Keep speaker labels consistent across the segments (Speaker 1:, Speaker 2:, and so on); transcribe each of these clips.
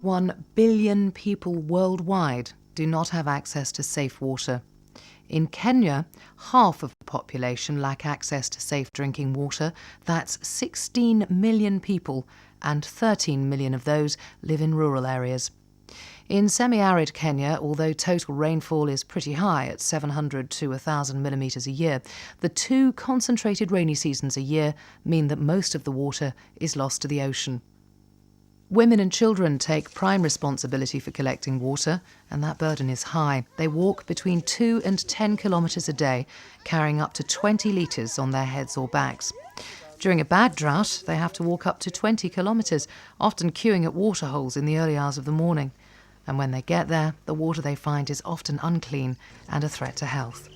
Speaker 1: 1 billion people worldwide do not have access to safe water. In Kenya, half of the population lack access to safe drinking water. That's 16 million people, and 13 million of those live in rural areas. In semi-arid Kenya, although total rainfall is pretty high at 700 to 1,000 millimetres a year, the 2 concentrated rainy seasons a year mean that most of the water is lost to the ocean. Women and children take prime responsibility for collecting water, and that burden is high. They walk between 2 and 10 kilometres a day, carrying up to 20 litres on their heads or backs. During a bad drought, they have to walk up to 20 kilometres, often queuing at water holes in the early hours of the morning. And when they get there, the water they find is often unclean and a threat to health.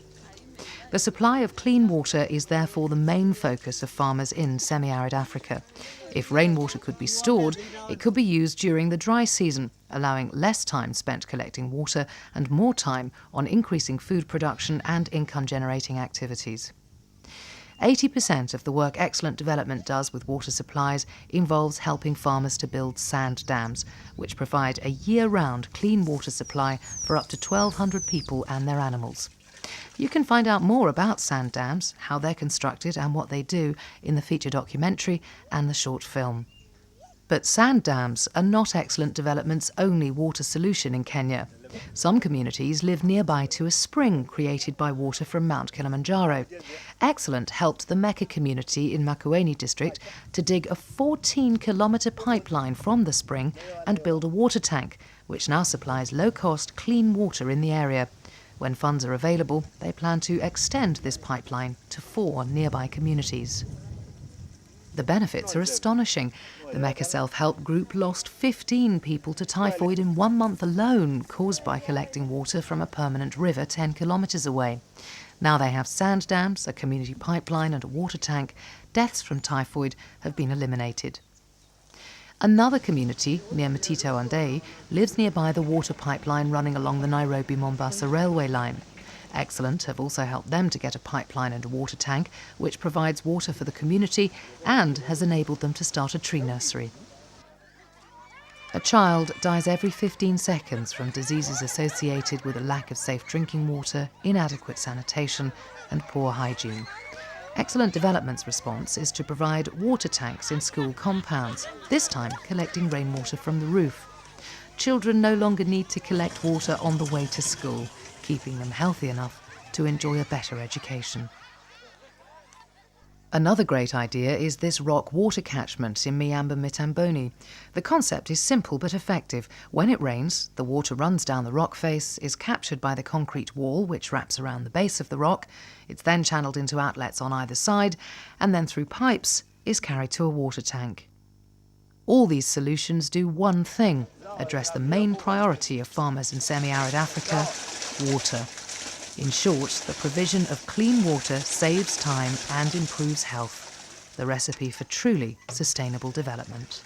Speaker 1: The supply of clean water is therefore the main focus of farmers in semi-arid Africa. If rainwater could be stored, it could be used during the dry season, allowing less time spent collecting water and more time on increasing food production and income-generating activities. 80% of the work Excellent Development does with water supplies involves helping farmers to build sand dams, which provide a year-round clean water supply for up to 1,200 people and their animals. You can find out more about sand dams, how they're constructed and what they do in the feature documentary and the short film. But sand dams are not Excellent Development's only water solution in Kenya. Some communities live nearby to a spring created by water from Mount Kilimanjaro. Excellent helped the Mecca community in Makueni district to dig a 14-kilometre pipeline from the spring and build a water tank, which now supplies low-cost, clean water in the area. When funds are available, they plan to extend this pipeline to 4 nearby communities. The benefits are astonishing. The Mecca Self-Help Group lost 15 people to typhoid in 1 month alone, caused by collecting water from a permanent river 10 kilometres away. Now they have sand dams, a community pipeline and a water tank. Deaths from typhoid have been eliminated. Another community, near Mtito Andei, lives nearby the water pipeline running along the Nairobi-Mombasa railway line. Excellent have also helped them to get a pipeline and a water tank, which provides water for the community and has enabled them to start a tree nursery. A child dies every 15 seconds from diseases associated with a lack of safe drinking water, inadequate sanitation and poor hygiene. Excellent Development's response is to provide water tanks in school compounds, this time collecting rainwater from the roof. Children no longer need to collect water on the way to school, keeping them healthy enough to enjoy a better education. Another great idea is this rock water catchment in Miamba Mitamboni. The concept is simple but effective. When it rains, the water runs down the rock face, is captured by the concrete wall which wraps around the base of the rock. It's then channeled into outlets on either side, and then through pipes is carried to a water tank. All these solutions do one thing: address the main priority of farmers in semi-arid Africa: water. In short, the provision of clean water saves time and improves health. The recipe for truly sustainable development.